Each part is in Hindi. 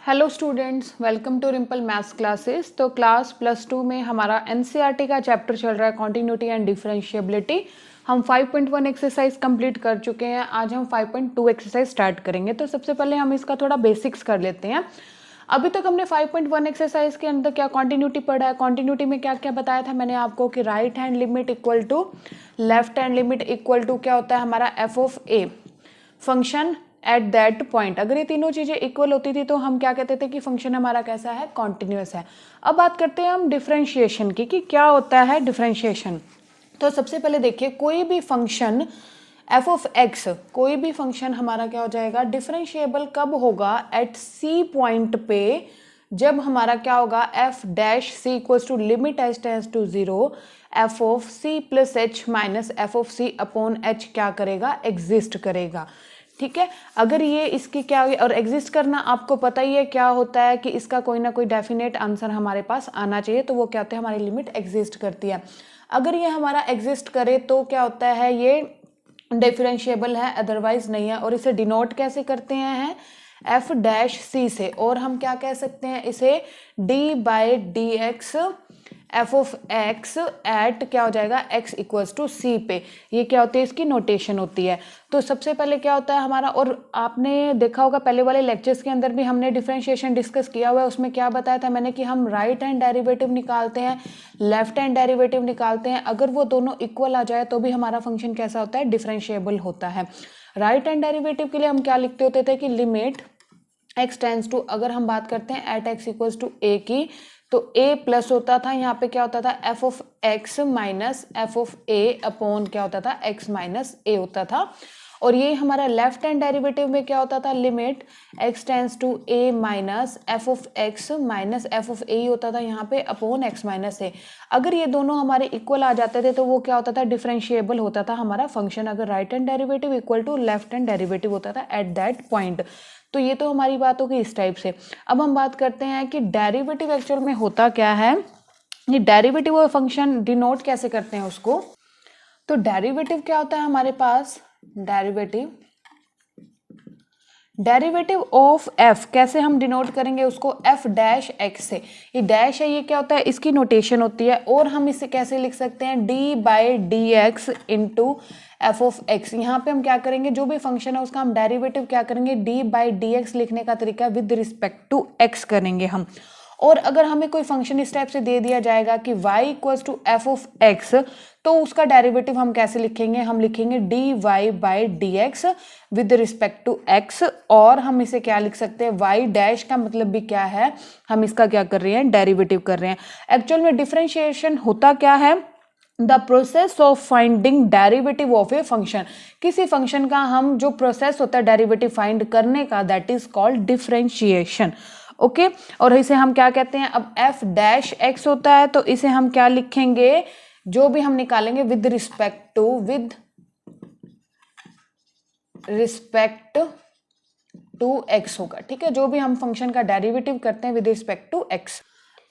Hello students, welcome to Rimple maths classes. तो क्लास +2 में हमारा एनसीईआरटी का चैप्टर चल रहा है कॉन्टिन्यूटी एंड डिफरेंशिएबिलिटी। हम 5.1 एक्सरसाइज कंप्लीट कर चुके हैं। आज हम 5.2 एक्सरसाइज स्टार्ट करेंगे। तो सबसे पहले हम इसका थोड़ा बेसिक्स कर लेते हैं। अभी तक हमने 5.1 एक्सरसाइज के अंदर क्या कॉन्टिन्यूटी पढ़ा है। कॉन्टिन्यूटी में क्या क्या बताया था मैंने आपको कि right hand limit equal to left hand limit equal to क्या होता है हमारा f of a function at that point. अगर ये तीनों चीजें इक्वल होती थी तो हम क्या कहते थे कि फंक्शन हमारा कैसा है, कॉन्टिन्यूअस है। अब बात करते हैं हम डिफरेंशिएशन की कि क्या होता है डिफरेंशिएशन। तो सबसे पहले देखिए, कोई भी फंक्शन एफ ऑफ एक्स, कोई भी फंक्शन हमारा क्या हो जाएगा, डिफरेंशिएबल कब होगा, एट सी पॉइंट पे, जब हमारा क्या होगा f dash c equals to limit h tends to zero f of c plus h minus f of c upon h क्या करेगा, एग्जिस्ट करेगा। ठीक है, अगर ये इसकी क्या हुई, और एग्जिस्ट करना आपको पता ही है क्या होता है कि इसका कोई ना कोई डेफिनेट आंसर हमारे पास आना चाहिए। तो वो क्या होता है, हमारी लिमिट एग्जिस्ट करती है। अगर ये हमारा एग्जिस्ट करे तो क्या होता है, ये डिफरेंशिएबल है, अदरवाइज नहीं है। और इसे डिनोट कैसे करते हैं, एफ डैश सी से, और हम क्या कह सकते हैं इसे, d by d x f of x at क्या हो जाएगा, एक्स इक्वल्स टू सी पे। ये क्या होती है, इसकी नोटेशन होती है। तो सबसे पहले क्या होता है हमारा, और आपने देखा होगा पहले वाले लेक्चर्स के अंदर भी हमने डिफरेंशिएशन डिस्कस किया हुआ है। उसमें क्या बताया था मैंने कि हम राइट हैंड डेरिवेटिव निकालते हैं, लेफ्ट हैंड डेरिवेटिव निकालते हैं। अगर वो दोनों इक्वल आ जाए तो भी हमारा फंक्शन कैसा होता है, डिफरेंशिएबल होता है। राइट हैंड डेरिवेटिव के लिए हम क्या लिखते होते थे कि लिमिट एक्स टेंड्स टू, अगर हम बात करते हैं एट एक्स इक्वल्स टू ए की, तो a प्लस होता था, यहाँ पे क्या होता था F of x minus f of A upon क्या होता था, एक्स माइनस ए होता था। और ये हमारा लेफ्ट हैंड डेरिवेटिव में क्या होता था, limit x tends to a minus f of x minus f of a होता था यहाँ पे अपॉन एक्स माइनस ए। अगर ये दोनों हमारे इक्वल आ जाते थे तो वो क्या होता था, डिफरेंशिएबल होता था हमारा फंक्शन, अगर right hand derivative equal to left hand derivative होता था एट दैट पॉइंट। तो ये तो हमारी बात होगी इस टाइप से। अब हम बात करते हैं कि डेरिवेटिव एक्चुअल में होता क्या है। ये डेरिवेटिव और फंक्शन डिनोट कैसे करते हैं उसको। तो डेरिवेटिव क्या होता है हमारे पास, डेरिवेटिव ऑफ एफ कैसे हम डिनोट करेंगे उसको, एफ डैश एक्स से। ये डैश है, ये क्या होता है, इसकी नोटेशन होती है। और हम इसे कैसे लिख सकते हैं, D by d x into F of x. यहाँ पे हम क्या करेंगे, जो भी फंक्शन है उसका हम डेरिवेटिव क्या करेंगे, डी बाई डी एक्स लिखने का तरीका विद रिस्पेक्ट टू एक्स करेंगे हम। और अगर हमें कोई फंक्शन इस टाइप से दे दिया जाएगा कि y equals to f of x, तो उसका डेरिवेटिव हम कैसे लिखेंगे, हम लिखेंगे d y by d x with respect to x. और हम इसे क्या लिख सकते हैं, y डैश का मतलब भी क्या है, हम इसका क्या कर रहे हैं, डेरिवेटिव कर रहे हैं। एक्चुअल में डिफरेंशिएशन होता क्या है, the process of finding derivative of a function. किसी फंक्शन का हम जो प्रोसेस होता है डेरिवेटिव फाइंड करने का, that is called differentiation. Okay, और इसे हम क्या कहते हैं, अब एफ डैश एक्स होता है तो इसे हम क्या लिखेंगे, जो भी हम निकालेंगे विद रिस्पेक्ट टू एक्स होगा। ठीक है, जो भी हम फंक्शन का डेरिवेटिव करते हैं विद रिस्पेक्ट टू एक्स।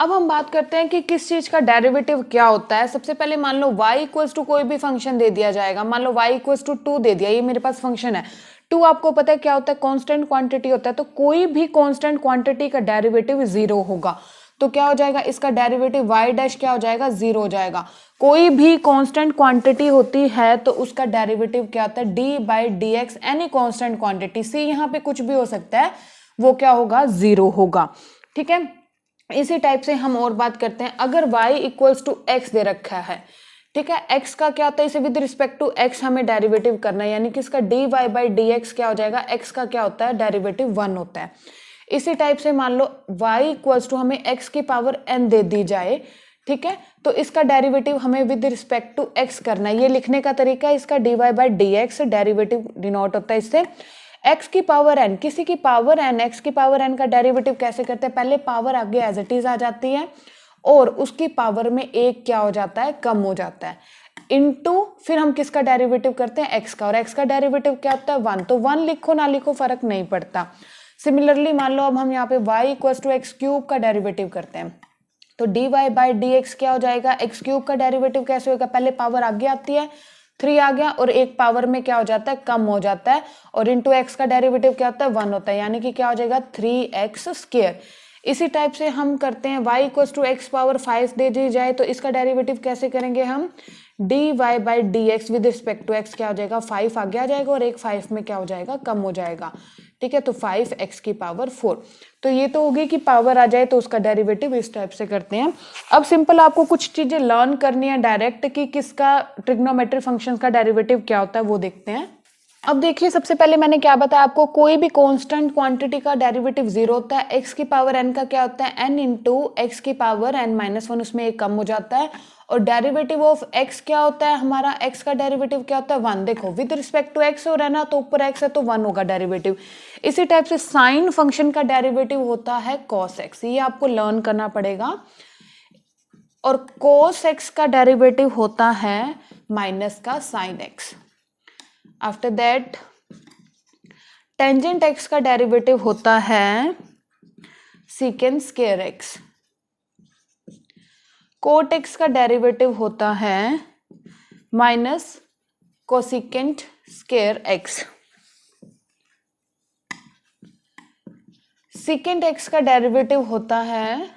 अब हम बात करते हैं कि किस चीज का डेरिवेटिव क्या होता है। सबसे पहले मान लो y इक्वल्स टू कोई भी फंक्शन दे दिया जाएगा, मान लो y इक्वल्स टू 2 दे दिया, ये मेरे पास फंक्शन है। 2 आपको पता है क्या होता है, कांस्टेंट क्वांटिटी होता है। तो कोई भी कांस्टेंट क्वांटिटी का डेरिवेटिव 0 होगा। तो क्या हो जाएगा, इसका डेरिवेटिव y डैश क्या हो जाएगा, 0 हो जाएगा। कोई भी कांस्टेंट क्वांटिटी होती है तो उसका डेरिवेटिव क्या होता है, d by d x, any constant quantity, c यहाँ पे कुछ भी हो सकता है, वो क्या होगा, 0 होगा। ठीक है, इसी टाइप से हम और बात करते हैं, अगर y इक्वल्स टू एक्स दे रखा है, ठीक है, x का क्या होता है, इसे विद रिस्पेक्ट टू x हमें डेरिवेटिव करना है, यानी कि इसका dy बाई डी एक्स क्या हो जाएगा, x का क्या होता है, डेरिवेटिव 1 होता है। इसी टाइप से मान लो y इक्वल्स टू हमें x की पावर n दे दी जाए, ठीक है, तो इसका डेरिवेटिव हमें विद रिस्पेक्ट टू x करना है। ये लिखने का तरीका है, इसका dy by d x derivative denote होता है इससे। x की पावर n, किसी की पावर n, x की पावर n का डेरिवेटिव कैसे करते हैं, पहले पावर आगे एज इट इज आ जाती है और उसकी पावर में एक क्या हो जाता है, कम हो जाता है, इनटू फिर हम किसका डेरिवेटिव करते हैं, x का, और x का डेरिवेटिव क्या होता है, 1। तो 1 लिखो ना लिखो फर्क नहीं पड़ता। सिमिलरली मान लो अब हम यहाँ पे y equals to x cube का डेरिवेटिव करते हैं, तो dy बाई डी एक्स क्या हो जाएगा, एक्स क्यूब का डेरिवेटिव कैसे होगा, पहले पावर आगे आती है 3 आ गया और एक पावर में क्या हो जाता है, कम हो जाता है, और इंटू एक्स का डेरिवेटिव क्या होता है, 1 होता है, यानी कि क्या हो जाएगा 3x स्क्वायर। इसी टाइप से हम करते हैं y equals to x power 5 दे दी जाए तो इसका डेरिवेटिव कैसे करेंगे हम, dy by d x with respect to x क्या हो जाएगा, 5 आगे आ जाएगा और एक 5 में क्या हो जाएगा, कम हो जाएगा, ठीक है, तो 5x की पावर 4। तो ये तो होगी कि पावर आ जाए तो उसका डेरिवेटिव इस टाइप से करते हैं। अब सिंपल आपको कुछ चीजें लर्न करनी है डायरेक्ट कि किसका ट्रिग्नोमेट्रिक फंक्शंस का डेरिवेटिव क्या होता है वो देखते हैं। अब देखिए सबसे पहले मैंने क्या बताया आपको, कोई भी कांस्टेंट क्वांटिटी का डेरिवेटिव 0 होता है, x की पावर n का क्या होता है, n इंटू एक्स की पावर n-1, उसमें एक कम हो जाता है, और डेरिवेटिव ऑफ x क्या होता है हमारा, x का डेरिवेटिव क्या होता है 1। देखो विद रिस्पेक्ट टू x हो रहा है ना, तो ऊपर x है तो 1 होगा डेरिवेटिव। इसी टाइप से साइन फंक्शन का डेरिवेटिव होता है cos x, ये आपको लर्न करना पड़ेगा, और cos x का डेरिवेटिव होता है माइनस का sin x। After that tangent x का डेरिवेटिव होता है secant square x। Cot x का डेरिवेटिव होता है minus cosecant square x। Secant x का डेरिवेटिव होता है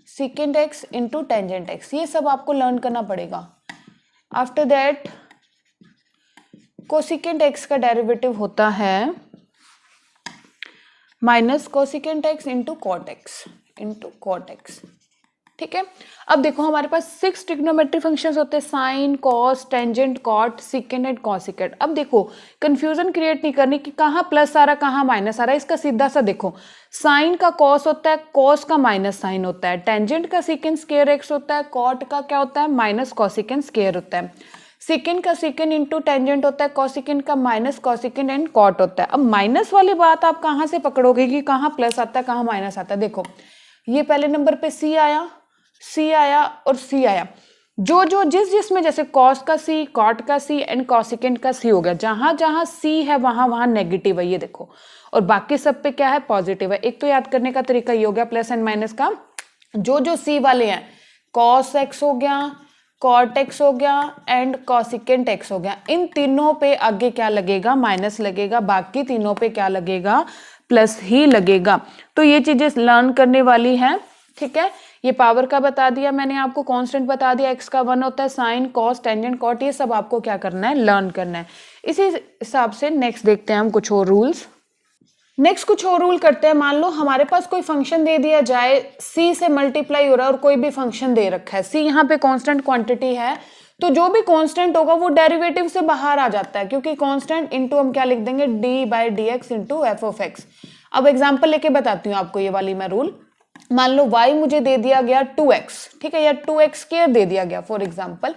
secant x into tangent x। ये सब आपको लर्न करना पड़ेगा। आफ्टर दैट कोसिकेंट x का डेरिवेटिव होता है minus cosecant x into cot x, ठीक है। अब देखो हमारे पास 6 ट्रिग्नोमेट्री फंक्शंस होते हैं, sine, cos, tangent, cot, secant and cosecant. अब देखो कंफ्यूजन क्रिएट नहीं करनी कि कहाँ प्लस आ रहा कहाँ माइनस आ रहा है, इसका सीधा सा देखो, साइन का कॉस होता है, कॉस का माइनस साइन होता है, टेंजेंट का सीकेंट स्क्वायर x होता है, कॉट का क्या होता है माइनस कॉसिकेंट स्क्वायर होता है, सीकेंट का सीकेंट इंटू टेंजेंट होता है, कॉसिकेंट का माइनस कॉसिकेंट एंड कॉट होता है। अब माइनस वाली बात आप कहाँ से पकड़ोगे कि कहाँ प्लस आता है कहाँ माइनस आता है। देखो ये पहले नंबर पे c आया और c आया, जो जिस में जैसे कॉस का c, कॉट का c एंड कॉसिकेंट का c हो गया, जहां जहां c है वहां नेगेटिव है, ये देखो, और बाकी सब पे क्या है पॉजिटिव है। एक तो याद करने का तरीका ये हो गया प्लस एंड माइनस का, जो c वाले हैं कॉस x हो गया, कॉट x हो गया एंड कॉसिकेंट x हो गया, इन तीनों पे आगे क्या लगेगा माइनस लगेगा, बाकी तीनों पे क्या लगेगा प्लस ही लगेगा। तो ये चीजें लर्न करने वाली हैं, ठीक है। ये पावर का बता दिया मैंने आपको, कांस्टेंट बता दिया, x का 1 होता है, साइन, कॉस, टेंजेंट, कॉट, ये सब आपको क्या करना है लर्न करना है। इसी हिसाब से नेक्स्ट देखते हैं हम कुछ और रूल्स। नेक्स्ट कुछ और रूल करते हैं। मान लो हमारे पास कोई फंक्शन दे दिया जाए, c से मल्टीप्लाई हो रहा है और कोई भी फंक्शन दे रखा है, c यहाँ पे कांस्टेंट क्वांटिटी है, तो जो भी कांस्टेंट होगा वो डेरिवेटिव से बाहर आ जाता है, क्योंकि कांस्टेंट इंटू हम क्या लिख देंगे d by d x into F of x. अब एग्जाम्पल लेके बताती हूँ आपको ये वाली मैं रूल। मान लो y मुझे दे दिया गया 2x, ठीक है, या 2x स्क्वायर दे दिया गया फॉर एग्जाम्पल,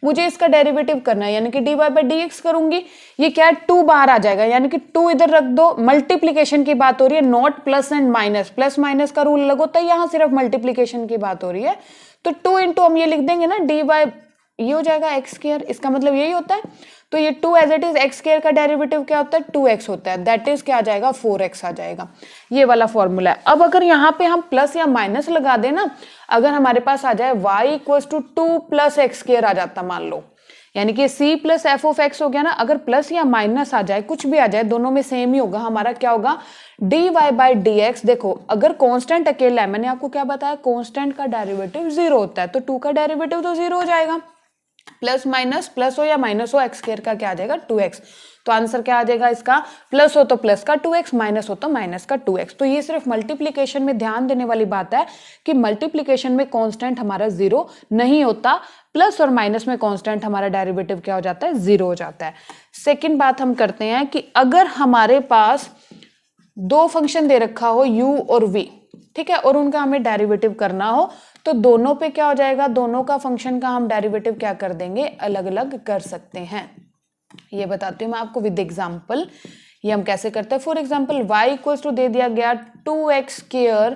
मुझे इसका डेरिवेटिव करना है, यानी कि dy बाई डी एक्स करूंगी, ये क्या है 2 बाहर आ जाएगा, यानी कि 2 इधर रख दो, मल्टीप्लीकेशन की बात हो रही है, not plus and minus, plus minus का रूल अलग होता है, यहाँ सिर्फ मल्टीप्लीकेशन की बात हो रही है। तो 2 इंटू हम ये लिख देंगे ना dy, ये हो जाएगा एक्स स्क्वायर, इसका मतलब यही होता है। तो ये 2 as it is x square का डेरिवेटिव क्या होता है 2x होता है, दैट इज क्या आ जाएगा 4x आ जाएगा, ये वाला फॉर्मूला है। अब अगर यहाँ पे हम प्लस या माइनस लगा दें ना, अगर हमारे पास आ जाए y equals to 2 plus x square आ जाता मान लो, यानी कि c plus f of x हो गया ना, अगर प्लस या माइनस आ जाए कुछ भी आ जाए दोनों में सेम ही होगा, हमारा क्या होगा dy बाई डी एक्स। देखो अगर कांस्टेंट अकेला है, मैंने आपको क्या बताया कांस्टेंट का डेरिवेटिव 0 होता है, तो 2 का डेरिवेटिव तो 0 हो जाएगा, प्लस माइनस, प्लस हो या माइनस हो एक्स स्क्वायर का क्या आ जाएगा 2x। तो आंसर क्या आ जाएगा इसका, प्लस हो तो प्लस का 2x, माइनस हो तो माइनस का 2x। तो ये सिर्फ मल्टीप्लीकेशन में ध्यान देने वाली बात है कि मल्टीप्लीकेशन में कांस्टेंट हमारा 0 नहीं होता, प्लस और माइनस में कांस्टेंट हमारा डेरिवेटिव क्या हो जाता है 0 हो जाता है। सेकेंड बात हम करते हैं कि अगर हमारे पास दो फंक्शन दे रखा हो u और v, ठीक है, और उनका हमें डेरिवेटिव करना हो, तो दोनों पे क्या हो जाएगा, दोनों का फंक्शन का हम डेरिवेटिव क्या कर देंगे अलग अलग कर सकते हैं। ये बताती हूँ मैं आपको विद एग्जांपल, ये हम कैसे करते हैं। For example y equals to दे दिया गया 2x स्क्वायर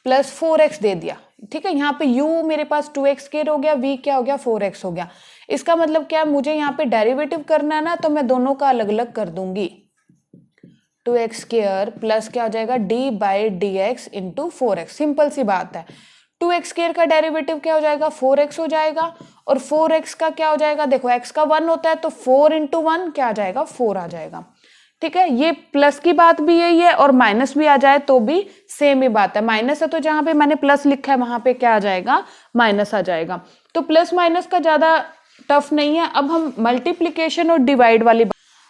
प्लस 4x दे दिया, ठीक है, यहाँ पे u मेरे पास 2x स्क्वायर हो गया, v क्या हो गया 4x हो गया। इसका मतलब क्या है, मुझे यहाँ पे डेरिवेटिव करना है ना, तो मैं दोनों का अलग अलग कर दूंगी, 2x स्क्वायर प्लस क्या हो जाएगा d by d x into 4x, simple सी बात है। 2x स्क्वायर का डेरिवेटिव क्या हो जाएगा 4x हो जाएगा, और 4x का क्या हो जाएगा, देखो x का 1 होता है तो 4 इंटू 1 क्या आ जाएगा 4 आ जाएगा। ठीक है, ये प्लस की बात भी यही है और माइनस भी आ जाए तो भी सेम ही बात है। माइनस है तो जहां पे मैंने प्लस लिखा है वहां पे क्या आ जाएगा माइनस आ जाएगा। तो प्लस माइनस का ज्यादा टफ नहीं है। अब हम मल्टीप्लीकेशन और डिवाइड वाली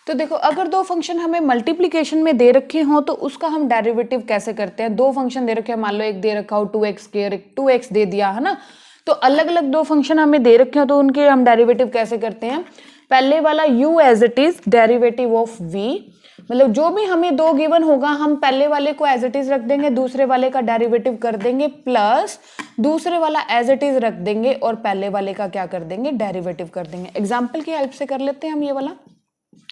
तो देखो, अगर दो फंक्शन हमें मल्टीप्लिकेशन में दे रखे हो तो उसका हम डेरिवेटिव कैसे करते हैं। दो फंक्शन दे रखे हैं, मान लो एक दे रखा हो 2x स्क्वायर, एक 2x दे दिया है ना, तो अलग अलग दो फंक्शन हमें दे रखे हो तो उनके हम डेरिवेटिव कैसे करते हैं। पहले वाला u as it is derivative of v, मतलब जो भी हमें दो गिवन होगा हम पहले वाले को एज इट इज रख देंगे, दूसरे वाले का डेरिवेटिव कर देंगे, प्लस दूसरे वाला एज इट इज रख देंगे और पहले वाले का क्या कर देंगे डेरिवेटिव कर देंगे। एग्जाम्पल की हेल्प से कर लेते हैं हम ये वाला।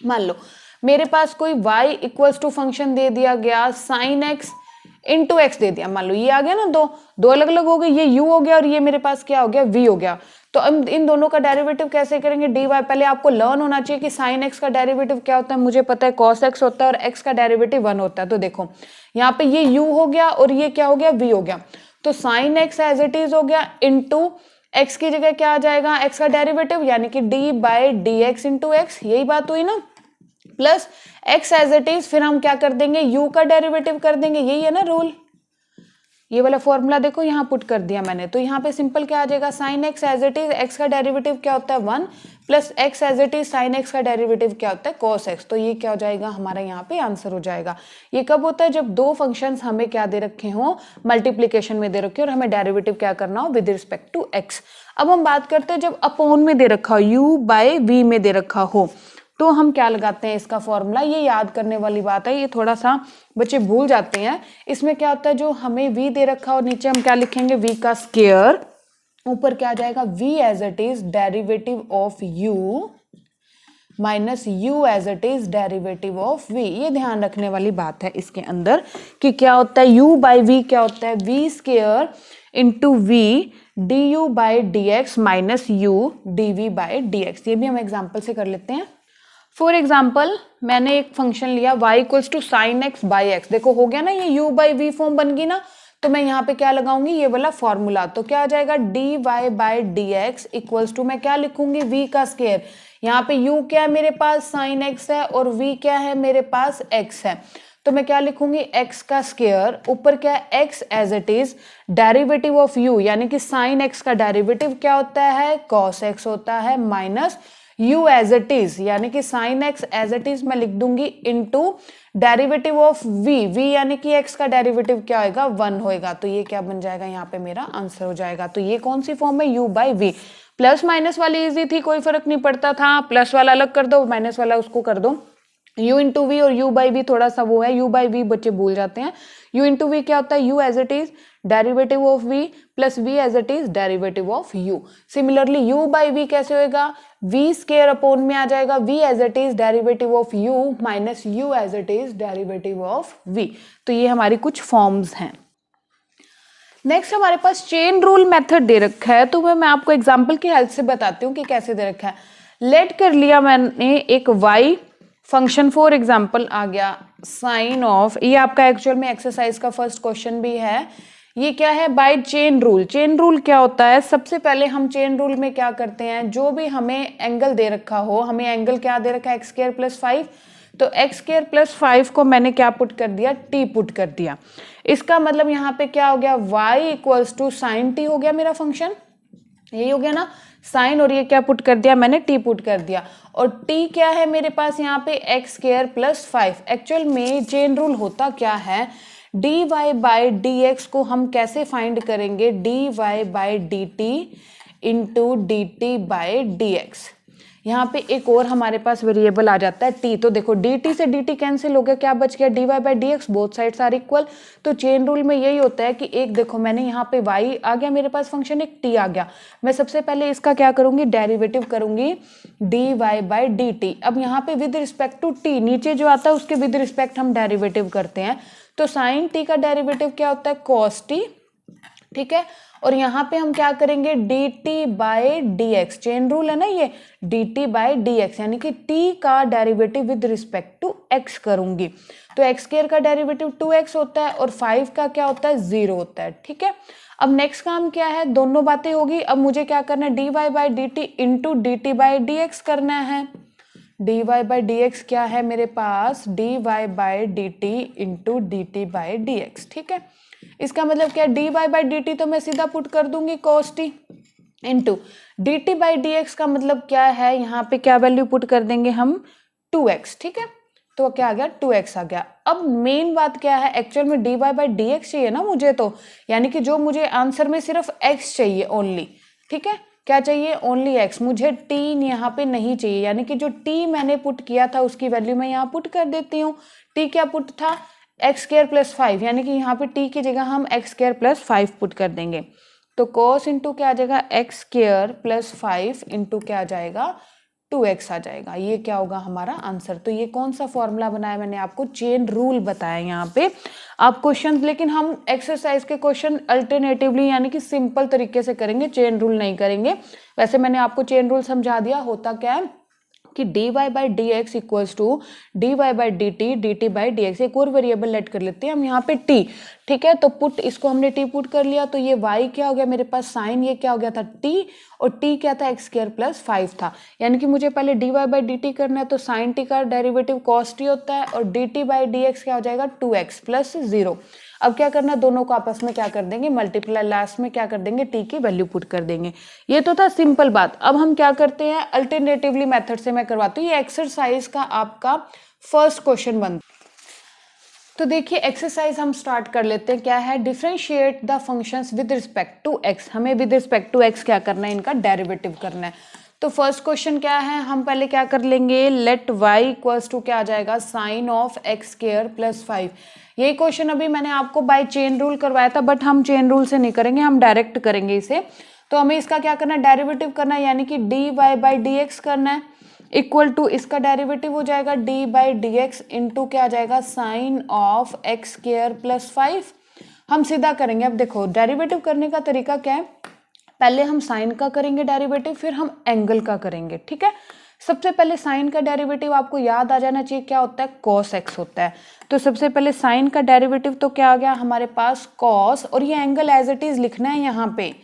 मान लो मेरे पास कोई y इक्वल्स टू फंक्शन दे दिया गया साइन x इंटू एक्स दे दिया। मान लो ये आ गया ना, दो अलग अलग हो गए, ये u हो गया और ये मेरे पास क्या हो गया v हो गया। तो हम इन दोनों का डेरिवेटिव कैसे करेंगे dy। पहले आपको लर्न होना चाहिए कि साइन x का डेरिवेटिव क्या होता है। मुझे पता है कॉस x होता है और x का डेरिवेटिव 1 होता है। तो देखो यहाँ पे ये u हो गया और ये क्या हो गया v हो गया। तो sine x as it is हो गया इंटू x की जगह क्या आ जाएगा x का डेरिवेटिव, यानी कि d by d x into x, यही बात हुई ना, plus x as it is, फिर हम क्या कर देंगे u का डेरिवेटिव कर देंगे। यही है ना रूल। ये वाला फॉर्मूला देखो यहाँ पुट कर दिया मैंने, तो यहाँ पे सिंपल क्या आ जाएगा sine x as it is, x का डेरिवेटिव क्या होता है 1, plus x as it is sine x का डेरिवेटिव क्या होता है cos x। तो ये क्या हो जाएगा हमारा यहाँ पे आंसर हो जाएगा। ये कब होता है जब दो फंक्शंस हमें क्या दे रखे हो मल्टीप्लीकेशन में दे रखे हो और हमें डेरिवेटिव क्या करना हो विद रिस्पेक्ट टू x। अब हम बात करते हैं जब अपोन में दे रखा हो, u बाय v में दे रखा हो, तो हम क्या लगाते हैं इसका फॉर्मूला। ये याद करने वाली बात है, ये थोड़ा सा बच्चे भूल जाते हैं। इसमें क्या होता है जो हमें v दे रखा हो, नीचे हम क्या लिखेंगे v का स्क्वायर, ऊपर क्या आ जाएगा v as it is derivative of u minus u as it is derivative of v। ये ध्यान रखने वाली बात है इसके अंदर कि क्या होता है u बाई v क्या होता है v square into v du by d x minus u dv by d x. ये भी हम एग्जाम्पल से कर लेते हैं। फॉर एग्जाम्पल मैंने एक फंक्शन लिया y equals to sine x by x, देखो हो गया ना, ये u बाई वी फॉर्म बन गई ना, तो मैं यहाँ पे क्या लगाऊंगी ये वाला फॉर्मूला। तो क्या आ जाएगा dy by d x equals to, मैं क्या लिखूंगी v का स्क्वायर, यहाँ पे u क्या है मेरे पास साइन x है और v क्या है मेरे पास x है, तो मैं क्या लिखूंगी x का स्क्वायर, ऊपर क्या है x as it is derivative of u, यानी कि साइन x का डेरिवेटिव क्या होता है cos x होता है, minus u as it is, यानी कि sine x as it is मैं लिख दूंगी इंटू डेरिवेटिव ऑफ v यानी कि x का डेरिवेटिव क्या होगा 1 होएगा। तो ये क्या बन जाएगा यहाँ पे मेरा आंसर हो जाएगा। तो ये कौन सी फॉर्म है u by v। Plus minus वाली इजी थी, कोई फर्क नहीं पड़ता था, प्लस वाला अलग कर दो माइनस वाला उसको कर दो। u इंटू वी और u बाई वी थोड़ा सा वो है, u बाई वी बच्चे भूल जाते हैं। u इंटू वी क्या होता है u as it is derivative of v plus v as it is derivative of u। Similarly u by v कैसे होएगा v स्क्वायर अपॉन में आ जाएगा v as it is derivative of u minus u as it is derivative of v। तो ये हमारी कुछ फॉर्म्स हैं। नेक्स्ट हमारे पास चेन रूल मेथड दे रखा है, तो मैं आपको एग्जांपल की हेल्प से बताती हूँ कि कैसे दे रखा है। लेट कर लिया मैंने एक y फंक्शन, फॉर एग्जाम्पल आ गया साइन ऑफ, ये आपका एक्चुअल में एक्सरसाइज का फर्स्ट क्वेश्चन भी है। ये क्या है by chain rule. Chain rule क्या होता है, सबसे पहले हम चेन रूल में क्या करते हैं, जो भी हमें एंगल दे रखा हो, हमें एंगल क्या दे रखा है एक्स स्क्वायर प्लस 5, तो एक्स स्क्वायर प्लस 5 को मैंने क्या पुट कर दिया t पुट कर दिया। इसका मतलब यहाँ पे क्या हो गया y equals to sine t हो गया मेरा फंक्शन, यही हो गया ना साइन, और ये क्या पुट कर दिया मैंने t पुट कर दिया, और t क्या है मेरे पास यहाँ पे एक्स स्क्वायर प्लस 5। एक्चुअल में चेन रूल होता क्या है, dy बाई डी एक्स को हम कैसे फाइंड करेंगे, dy by d T into D t by d x. यहाँ पे एक और हमारे पास वेरिएबल आ जाता है t, तो देखो dt से dt कैंसिल हो गया, क्या बच गया dy by d x, both sides are equal. तो चेन रूल में यही होता है कि एक देखो मैंने यहाँ पे y आ गया मेरे पास फंक्शन, एक t आ गया, मैं सबसे पहले इसका क्या करूंगी डेरिवेटिव करूंगी dy बाई डी टी। अब यहाँ पे विद रिस्पेक्ट टू t, नीचे जो आता है उसके विद रिस्पेक्ट हम डेरिवेटिव करते हैं, तो साइन t का डेरिवेटिव क्या होता है cos t, ठीक है, और यहाँ पे हम क्या करेंगे dt by d x, chain rule है ना ये, dt बाई डी एक्स, यानी कि t का derivative with respect to x करूंगी। तो x स्क्वायर का डेरिवेटिव 2x होता है और 5 का क्या होता है 0 होता है, ठीक है। अब नेक्स्ट काम क्या है, दोनों बातें होगी। अब मुझे क्या करना है, dy by d T into D t by d x करना है। dy बाई डी एक्स क्या है मेरे पास, dy by d T into D t by d x. ठीक है, इसका मतलब क्या है, dy बाई डी टी तो मैं सीधा पुट कर दूंगी cos t into D t by d x का मतलब क्या है, यहाँ पे क्या वैल्यू पुट कर देंगे हम, 2x। ठीक है, तो क्या आ गया, 2x आ गया। अब मेन बात क्या है, एक्चुअल में dy बाई डी एक्स चाहिए ना मुझे, तो यानी कि जो मुझे आंसर में सिर्फ x चाहिए ओनली। ठीक है, क्या चाहिए, ओनली x, मुझे t यहाँ पे नहीं चाहिए, यानी कि जो t मैंने पुट किया था उसकी वैल्यू मैं यहाँ पुट कर देती हूँ। t क्या पुट था, एक्स स्क्वायर प्लस 5, यानी कि यहाँ पे t की जगह हम एक्स स्क्वायर प्लस 5 पुट कर देंगे। तो cos इंटू क्या आ जाएगा, एक्स स्क्वायर प्लस 5 इंटू क्या आ जाएगा, 2x आ जाएगा। ये क्या होगा हमारा आंसर। तो ये कौन सा फॉर्मूला बनाया मैंने आपको, चेन रूल बताया यहाँ पे आप क्वेश्चन, लेकिन हम एक्सरसाइज के क्वेश्चन अल्टरनेटिवली यानी कि सिंपल तरीके से करेंगे, चेन रूल नहीं करेंगे। वैसे मैंने आपको चेन रूल समझा दिया, होता क्या है कि dy by d x equals to dy by d t by d x. एक और वेरिएबल लेट कर लेते हैं हम यहाँ पे t। ठीक है, तो पुट, इसको हमने t पुट कर लिया, तो ये y क्या हो गया मेरे पास, साइन ये क्या हो गया था t, और t क्या था, एक्स स्क्वायर प्लस 5 था। यानी कि मुझे पहले dy बाई डी टी करना है, तो साइन t का डेरिवेटिव cos t होता है, और dt बाई डी एक्स क्या हो जाएगा, 2x प्लस 0। अब क्या करना है, दोनों को आपस में क्या कर देंगे, मल्टीप्लाई, लास्ट में क्या कर देंगे, t की वैल्यू पुट कर देंगे। ये तो था सिंपल बात। अब हम क्या करते हैं, अल्टरनेटिवली मेथड से मैं करवाती हूँ। ये एक्सरसाइज का आपका फर्स्ट क्वेश्चन बनता है। तो देखिए एक्सरसाइज हम स्टार्ट कर लेते हैं। क्या है, differentiate the functions with respect to x। हमें विद रिस्पेक्ट टू x क्या करना है, इनका डेरिवेटिव करना है। तो फर्स्ट क्वेश्चन क्या है, हम पहले क्या कर लेंगे, लेट y इक्वल्स टू क्या आ जाएगा, sine of x square plus 5। यही क्वेश्चन अभी मैंने आपको बाय चेन रूल करवाया था, बट हम चेन रूल से नहीं करेंगे, हम डायरेक्ट करेंगे इसे। तो हमें इसका क्या करना है, डेरिवेटिव करना है, यानी कि dy बाई डी एक्स करना है, इक्वल टू इसका डेरिवेटिव हो जाएगा d by d x into क्या आ जाएगा, sine of x square plus 5। हम सीधा करेंगे। अब देखो डेरिवेटिव करने का तरीका क्या है, पहले हम साइन का करेंगे डेरिवेटिव, फिर हम एंगल का करेंगे। ठीक है, सबसे पहले साइन का डेरिवेटिव आपको याद आ जाना चाहिए, क्या होता है, cos x होता है। तो सबसे पहले साइन का डेरिवेटिव तो क्या आ गया हमारे पास, cos, और ये एंगल एज इट इज लिखना है यहाँ पे,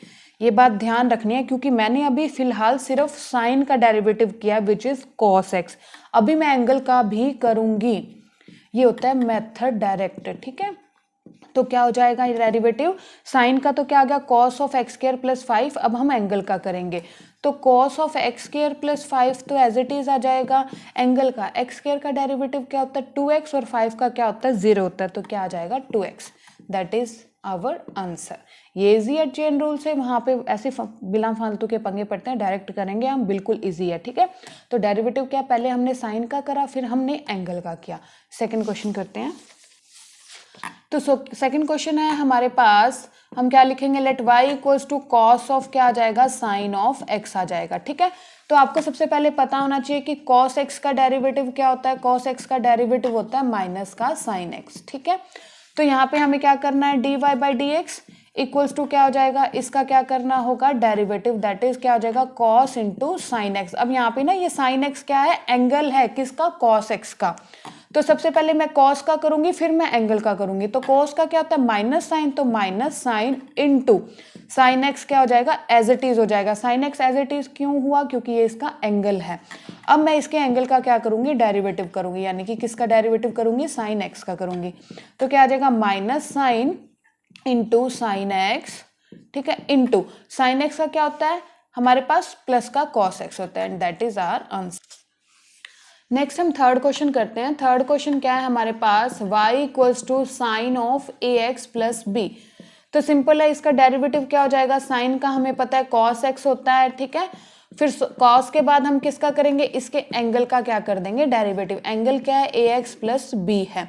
ये बात ध्यान रखनी है, क्योंकि मैंने अभी फिलहाल सिर्फ साइन का डेरिवेटिव किया विच इज cos x। अभी मैं एंगल का भी करूंगी, ये होता है मेथड डायरेक्ट। ठीक है, तो क्या हो जाएगा ये डेरिवेटिव, साइन का तो क्या आ गया, cos of x square plus 5। अब हम एंगल का करेंगे, तो cos of x square plus 5 तो एज इट इज आ जाएगा। एंगल का, एक्स स्क्वायर का डेरिवेटिव क्या होता है, 2x, और 5 का क्या होता है, 0 होता है, तो क्या आ जाएगा, 2x। That is our answer. ये इजी है चेन रूल से, वहां पे ऐसे बिना फालतू के पंगे पड़ते हैं, डायरेक्ट करेंगे हम, बिल्कुल इजी है। ठीक है, तो डेरिवेटिव क्या, पहले हमने साइन का करा, फिर हमने एंगल का किया। सेकेंड क्वेश्चन करते हैं। तो सेकंड क्वेश्चन है हमारे पास, हम क्या लिखेंगे, let y equals to cos of क्या आ जाएगा, साइन ऑफ x आ जाएगा। ठीक है, तो आपको सबसे पहले पता होना चाहिए कि cos x का डेरिवेटिव क्या होता है, cos x का डेरिवेटिव होता है माइनस का साइन x। ठीक है, तो यहाँ पे हमें क्या करना है, dy by d x equals to क्या हो जाएगा, इसका क्या करना होगा, डेरिवेटिव, दैट इज क्या हो जाएगा, cos इंटू साइन एक्स। अब यहाँ पे ना ये साइन एक्स क्या है, एंगल है किसका, cos x का। तो सबसे पहले मैं cos का करूंगी, फिर मैं एंगल का करूंगी। तो cos का क्या होता है, माइनस साइन, तो minus sine into sine x क्या हो जाएगा, एज इट इज हो जाएगा। Sine x as it is क्यों हुआ, क्योंकि ये इसका एंगल है। अब मैं इसके एंगल का क्या करूंगी, डेरिवेटिव करूंगी, यानी कि किसका डेरिवेटिव करूंगी, साइन एक्स का करूंगी। तो क्या आ जाएगा, minus sine into sine x. ठीक है, इंटू साइन एक्स का क्या होता है हमारे पास, प्लस का cos x होता है, and that is our answer. Next हम थर्ड क्वेश्चन करते हैं। थर्ड क्वेश्चन क्या है हमारे पास, y equals to sine of a x plus b. तो सिंपल है, इसका डेरिवेटिव क्या हो जाएगा, साइन का हमें पता है cos x होता है। ठीक है, फिर cos के बाद हम किसका करेंगे, इसके एंगल का क्या कर देंगे, डेरिवेटिव। एंगल क्या है, ए एक्स प्लस बी है,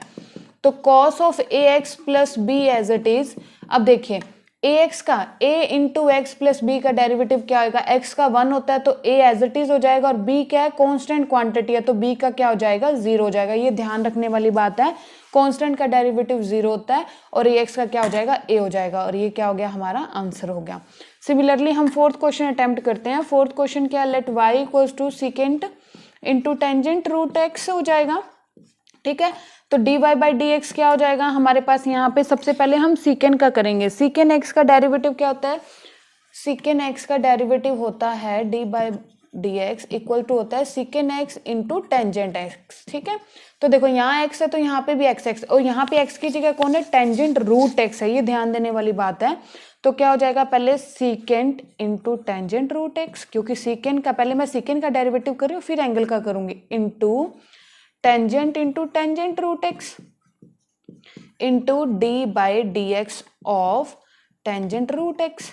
तो cos of a x plus b as it is. अब देखिए ए एक्स का, a into x plus b का डेरिवेटिव क्या होगा, x का 1 होता है तो a एज इट इज हो जाएगा, और b क्या है, कांस्टेंट क्वांटिटी है, तो b का क्या हो जाएगा, 0 हो जाएगा। ये ध्यान रखने वाली बात है, कांस्टेंट का डेरिवेटिव 0 होता है, और ax का क्या हो जाएगा, a हो जाएगा, और ये क्या हो गया, हमारा आंसर हो गया। सिमिलरली हम फोर्थ क्वेश्चन अटेम्प्ट करते हैं। फोर्थ क्वेश्चन क्या, let y equals to secant into tangent root x हो जाएगा। ठीक है, तो dy बाई डी एक्स क्या हो जाएगा हमारे पास, यहाँ पे सबसे पहले हम सीकेंड का करेंगे। सीकेंड एक्स का डेरिवेटिव क्या होता है, सीकेंड एक्स का डेरिवेटिव होता है d by d x equal to होता है secant x into tangent x, ठीक है। तो देखो यहाँ एक्स है तो यहाँ पे भी एक्स एक्स, और यहाँ पे एक्स की जगह कौन है, टेंजेंट रूट एक्स है, ये ध्यान देने वाली बात है। तो क्या हो जाएगा, पहले secant into tangent root x, क्योंकि सीकेंट का पहले मैं सीकेंट का डेरिवेटिव कर रही हूँ फिर एंगल का करूंगी, into tangent root x into d by d x of tangent root x.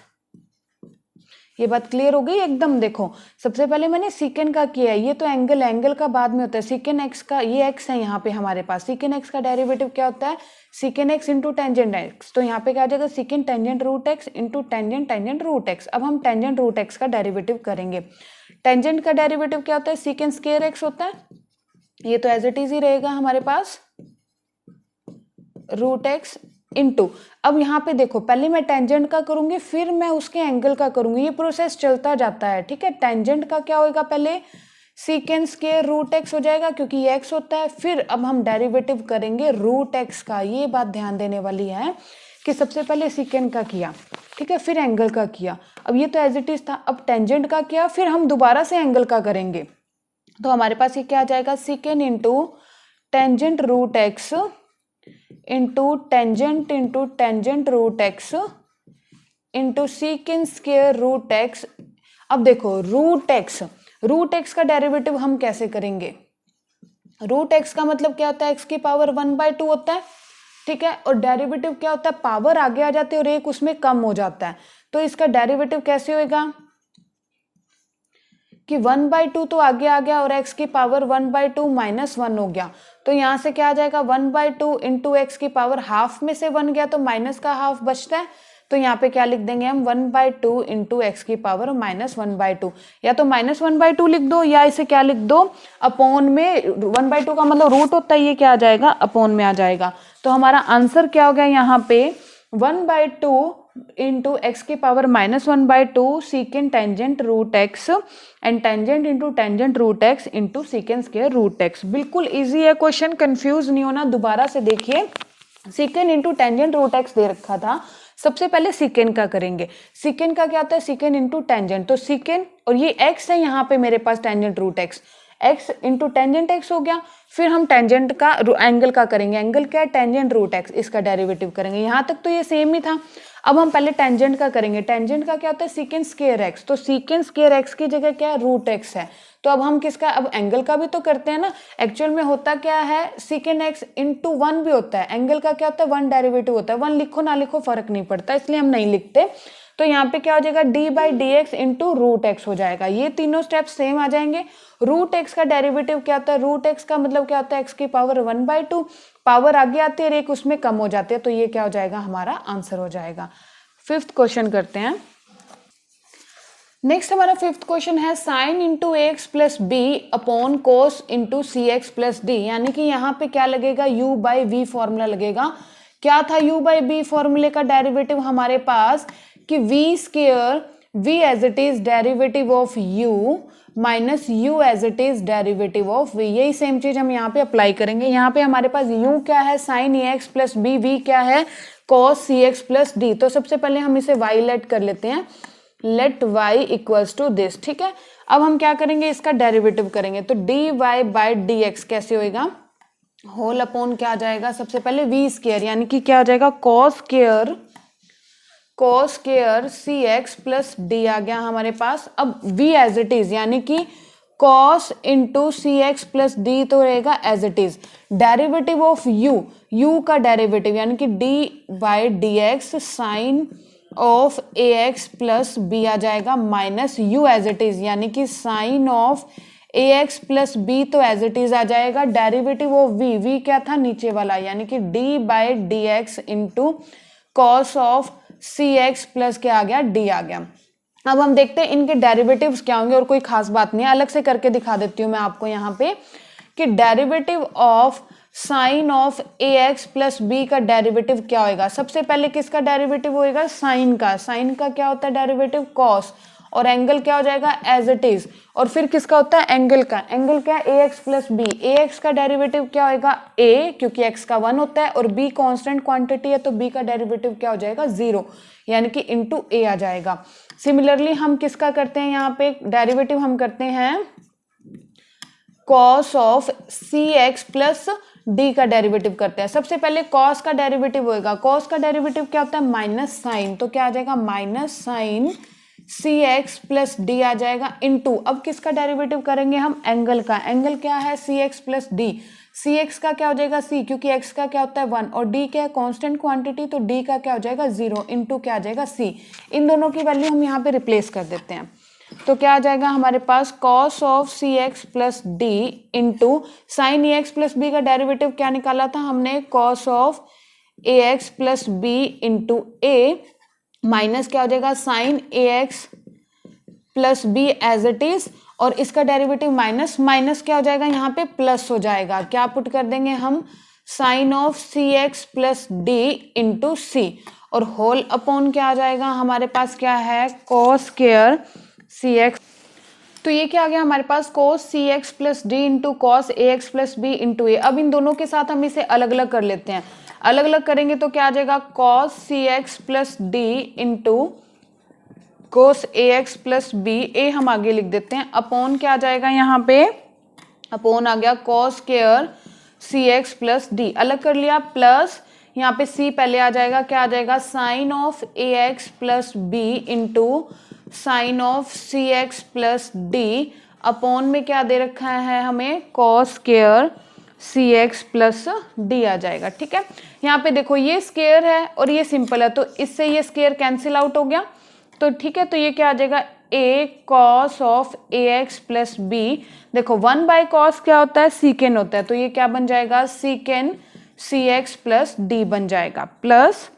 ये बात क्लियर हो गई एकदम। देखो सबसे पहले मैंने सीकेंड का किया है, ये तो एंगल का बाद में होता है। सीकेंड एक्स का, ये एक्स है यहाँ पे हमारे पास, सीकेंड एक्स का डेरिवेटिव क्या होता है, secant x into tangent x. तो यहाँ पे क्या आ जाएगा, secant tangent root x into tangent root x. अब हम टेंजेंट रूट एक्स का डेरिवेटिव करेंगे। टेंजेंट का डेरिवेटिव क्या होता है, सीकेंड स्क्वायर एक्स होता है, ये तो एज इट इज ही रहेगा हमारे पास, रूट एक्स इंटू, अब यहाँ पे देखो पहले मैं टेंजेंट का करूंगी फिर मैं उसके एंगल का करूंगी, ये प्रोसेस चलता जाता है, ठीक है। टेंजेंट का क्या होगा, पहले सीकेंड स्क्वायर रूट एक्स हो जाएगा क्योंकि ये एक्स होता है, फिर अब हम डेरिवेटिव करेंगे रूट एक्स का। ये बात ध्यान देने वाली है कि सबसे पहले सीकेंड का किया, ठीक है, फिर एंगल का किया। अब ये तो एज इट इज था, अब टेंजेंट का किया फिर हम दोबारा से एंगल का करेंगे। तो हमारे पास ये क्या आ जाएगा, secant into tangent root x into tangent root x into secant square root x. अब देखो रूट एक्स का डेरिवेटिव हम कैसे करेंगे, रूट एक्स का मतलब क्या होता है, एक्स की पावर 1/2 होता है, ठीक है। और डेरिवेटिव क्या होता है, पावर आगे आ जाती है और एक उसमें कम हो जाता है। तो इसका डेरिवेटिव कैसे होगा कि 1/2 तो आगे आ गया और x की पावर 1/2 -1 हो गया। तो यहाँ से क्या आ जाएगा, 1/2 इंटू एक्स की पावर हाफ में से 1 गया तो माइनस का हाफ बचता है। तो यहाँ पे क्या लिख देंगे हम, 1/2 इंटू एक्स की पावर -1/2, या तो -1/2 लिख दो या इसे क्या लिख दो, अपॉन में 1/2 का मतलब रूट होता है, ये क्या आ जाएगा, अपॉन में आ जाएगा। तो हमारा आंसर क्या हो गया यहाँ पे, 1/2 इंटू एक्स की power -1/2 secant tangent root x and tangent into tangent root x into secant square root x. बिल्कुल इजी है क्वेश्चन, कंफ्यूज नहीं होना। दोबारा से देखिए, secant into tangent root x दे रखा था, सबसे पहले सीकेंड का करेंगे। सीकेंड का क्या होता है, सीकेंड इंटू टेंजेंट, तो सीकेंड और ये एक्स है यहाँ पे मेरे पास tangent root x, x into tangent x हो गया। फिर हम टेंजेंट का एंगल का करेंगे, एंगल क्या है, टेंजेंट रूट एक्स, इसका डेरिवेटिव करेंगे। यहाँ तक तो ये सेम ही था। अब हम पहले टेंजेंट का करेंगे, टेंजेंट का क्या होता है, सीकेंड स्क्वायर एक्स, तो सीकेंड स्क्वायर एक्स की जगह क्या है, रूट एक्स है। तो अब हम किसका, अब एंगल का भी तो करते हैं ना। एक्चुअल में होता क्या है, सीकेंड एक्स इंटू 1 भी होता है, एंगल का क्या होता है, 1 डेरिवेटिव होता है। 1 लिखो ना लिखो फर्क नहीं पड़ता, इसलिए हम नहीं लिखते। तो यहाँ पे क्या हो जाएगा, d by d x into root x हो जाएगा। ये तीनों स्टेप सेम आ जाएंगे। रूट एक्स का डेरिवेटिव क्या होता है, रूट एक्स का मतलब क्या होता है, एक्स की पावर 1/2, पावर आगे आती है और एक उसमें कम हो जाती है। तो ये क्या हो जाएगा, हमारा आंसर हो जाएगा। फिफ्थ क्वेश्चन करते हैं। नेक्स्ट हमारा फिफ्थ क्वेश्चन है sine into x plus b upon cos into c x plus d, यानी कि यहाँ पे क्या लगेगा, u बाई वी फॉर्मूला लगेगा। क्या था u बाई बी फॉर्मूले का डेरिवेटिव हमारे पास कि v square v as it is derivative of u minus u as it is derivative of v। यही सेम चीज हम यहाँ पे अप्लाई करेंगे। यहाँ पे हमारे पास u क्या है, साइन ए एक्स प्लस बी, v क्या है, cos सी एक्स प्लस डी। तो सबसे पहले हम इसे y लेट कर लेते हैं, let y equals to this, ठीक है। अब हम क्या करेंगे, इसका डेरिवेटिव करेंगे। तो dy बाई डी एक्स कैसे होएगा, होल अपॉन क्या आ जाएगा, सबसे पहले v स्क्वायर, यानी कि क्या आ जाएगा, cos स्क्वायर सी एक्स प्लस डी आ गया हमारे पास। अब v एज इट इज, यानी कि cos into c x plus d तो रहेगा as it is. Derivative of u का डेरिवेटिव यानी कि d by d x sine of a x plus b आ जाएगा minus u as it is, यानी कि sine of a x plus b तो एज इट इज आ जाएगा। डेरिवेटिव ऑफ v क्या था, नीचे वाला, यानी कि d by d x into cos of c x plus क्या आ गया, डी आ गया। अब हम देखते हैं इनके डेरिवेटिव्स क्या होंगे, और कोई खास बात नहीं है, अलग से करके दिखा देती हूँ मैं आपको यहाँ पे कि derivative of sine of a x plus b का डेरिवेटिव क्या होगा। सबसे पहले किसका डेरिवेटिव होएगा, साइन का क्या होता है डेरिवेटिव, कॉस, और एंगल क्या हो जाएगा एज इट इज। और फिर किसका होता है एंगल का, एंगल क्या है ax प्लस बी, ax का डेरिवेटिव क्या होगा a क्योंकि x का 1 होता है, और b कांस्टेंट क्वांटिटी है तो b का डेरिवेटिव क्या हो जाएगा 0, यानी कि इंटू a आ जाएगा। सिमिलरली हम किसका करते हैं यहाँ पे डेरिवेटिव, हम करते हैं cos of cx plus d का डेरिवेटिव करते हैं। सबसे पहले cos का डेरिवेटिव होएगा, cos का डेरिवेटिव क्या होता है माइनस साइन, तो क्या आ जाएगा minus sine cx plus d आ जाएगा इनटू, अब किसका डेरिवेटिव करेंगे हम एंगल का, एंगल क्या है cx प्लस डी, cx का क्या हो जाएगा c क्योंकि x का क्या होता है 1 और d क्या है कांस्टेंट क्वांटिटी तो d का क्या हो जाएगा 0 इनटू क्या आ जाएगा c। इन दोनों की वैल्यू हम यहाँ पे रिप्लेस कर देते हैं, तो क्या आ जाएगा हमारे पास cos of cx plus d into sine ex plus b का डेरिवेटिव क्या निकाला था हमने cos of ax plus b into a minus क्या हो जाएगा sine ax plus b as it is, और इसका डेरिवेटिव माइनस माइनस क्या हो जाएगा यहाँ पे प्लस हो जाएगा, क्या पुट कर देंगे हम sine of cx plus d into c, और होल अपॉन क्या आ जाएगा हमारे पास क्या है cos स्क्वायर cx, तो ये क्या आ गया हमारे पास cos cx plus d into cos ax plus b into a. अब इन दोनों के साथ हम इसे अलग अलग कर लेते हैं, अलग अलग करेंगे तो क्या आ जाएगा cos cx plus d into cos ax plus b, ए हम आगे लिख देते हैं, अपॉन क्या आ जाएगा यहाँ पे अपॉन आ गया cos square cx plus D, अलग कर लिया, प्लस यहाँ पे c पहले आ जाएगा, क्या आ जाएगा sine of ax plus b into sine of cx plus d, upon में क्या दे रखा है हमें cos square cx plus d आ जाएगा। ठीक है, यहाँ पे देखो ये स्क्वायर है और ये सिंपल है तो इससे ये स्क्वायर कैंसिल आउट हो गया, तो ठीक है, तो ये क्या आ जाएगा a cos of ax plus b, देखो 1 बाई कॉस क्या होता है सीकेन होता है, तो ये क्या बन जाएगा सीकेन cx प्लस डी बन जाएगा, प्लस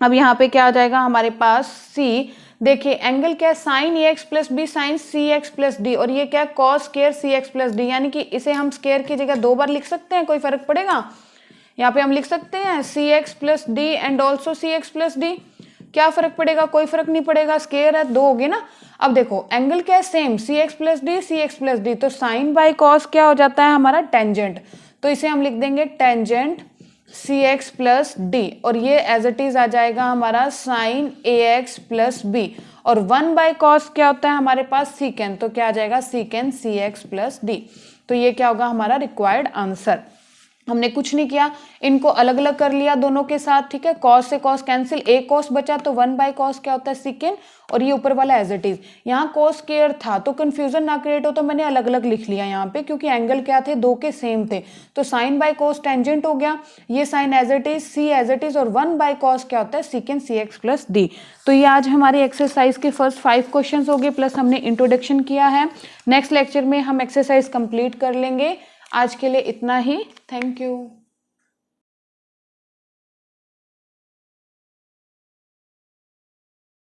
अब यहाँ पे क्या आ जाएगा हमारे पास c, देखिए एंगल क्या है sine ax plus b sine cx plus d, और ये क्या है cos square cx plus d, यानी कि इसे हम स्क्वायर की जगह 2 बार लिख सकते हैं, कोई फर्क पड़ेगा, यहाँ पे हम लिख सकते हैं cx plus D and also cx plus D, क्या फर्क पड़ेगा, कोई फर्क नहीं पड़ेगा, स्क्वायर है 2 हो गए ना। अब देखो एंगल क्या है सेम cx प्लस डी, तो साइन बाई कॉस क्या हो जाता है हमारा टेंजेंट, तो इसे हम लिख देंगे टेंजेंट cx प्लस डी, और ये एज इट इज आ जाएगा हमारा साइन ax प्लस बी, और 1 बाई कॉस क्या होता है हमारे पास सीकेन, तो क्या आ जाएगा सीकेन cx प्लस डी, तो ये क्या होगा हमारा रिक्वायर्ड आंसर। हमने कुछ नहीं किया, इनको अलग अलग कर लिया दोनों के साथ, ठीक है, कॉस से कॉस कैंसिल, एक कॉस बचा तो 1 बाई कॉस क्या होता है सीकेन, और ये ऊपर वाला एज इट इज, यहाँ कॉस स्क्वायर था तो कंफ्यूजन ना क्रिएट हो तो मैंने अलग अलग लिख लिया यहाँ पे, क्योंकि एंगल क्या थे 2 के सेम थे, तो साइन बाई कॉस टेंजेंट हो गया, ये sine as it is, c as it is, और 1 बाई कॉस क्या होता है सीकेन cx प्लस डी। तो ये आज हमारी एक्सरसाइज के फर्स्ट 5 क्वेश्चन हो गए, प्लस हमने इंट्रोडक्शन किया है। नेक्स्ट लेक्चर में हम एक्सरसाइज कंप्लीट कर लेंगे, आज के लिए इतना ही, थैंक यू।